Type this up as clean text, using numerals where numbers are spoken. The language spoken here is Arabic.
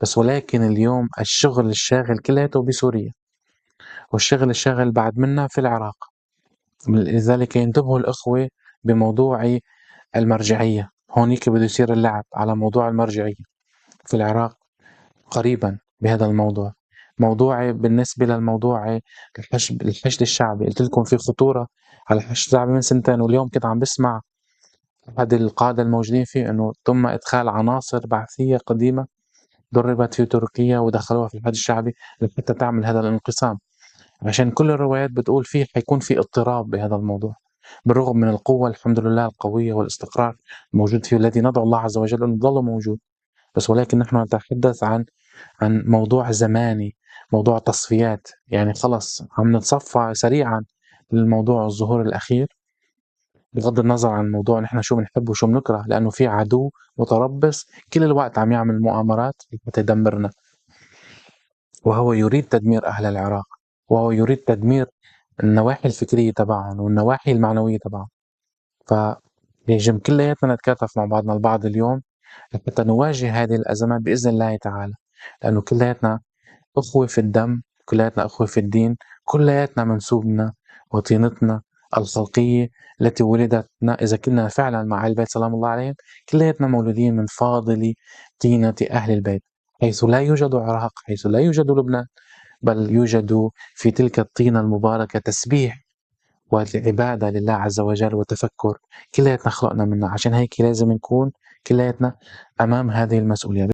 بس ولكن اليوم الشغل الشاغل كلياته بسوريا، والشغل الشاغل بعد منا في العراق. لذلك ينتبهوا الأخوة بموضوع المرجعية. هونيك بده يصير اللعب على موضوع المرجعية في العراق قريبا بهذا الموضوع. موضوع بالنسبة للموضوع الحشد الشعبي، قلت لكم في خطورة على الحشد الشعبي من سنتين، واليوم كنت عم بسمع أحد القادة الموجودين فيه أنه تم إدخال عناصر بعثية قديمة دربت في تركيا ودخلوها في الحشد الشعبي لحتى تعمل هذا الانقسام، عشان كل الروايات بتقول فيه حيكون في اضطراب بهذا الموضوع، بالرغم من القوة الحمد لله القوية والاستقرار الموجود فيه الذي ندعو الله عز وجل أن يظل موجود. بس ولكن نحن نتحدث عن موضوع زماني، موضوع تصفيات، يعني خلص عم نتصفى سريعا للموضوع الظهور الأخير، بغض النظر عن الموضوع نحن شو بنحب وشو بنكره، لأنه في عدو متربص كل الوقت عم يعمل مؤامرات حتى يدمرنا، وهو يريد تدمير أهل العراق، وهو يريد تدمير النواحي الفكرية تبعهم والنواحي المعنوية تبعهم. فيجب كلياتنا نتكاتف مع بعضنا البعض اليوم حتى نواجه هذه الأزمات بإذن الله تعالى، لأنه كلياتنا أخوة في الدم، كلياتنا أخوة في الدين، كلياتنا منسوبنا وطينتنا الخلقية التي ولدتنا إذا كنا فعلا مع أهل البيت سلام الله عليهم، كلياتنا مولودين من فاضل طينة أهل البيت، حيث لا يوجد عراق، حيث لا يوجد لبنان، بل يوجد في تلك الطينة المباركة تسبيح والعبادة لله عز وجل وتفكر. كلياتنا خلقنا منها، عشان هيك لازم نكون كلياتنا أمام هذه المسؤولية.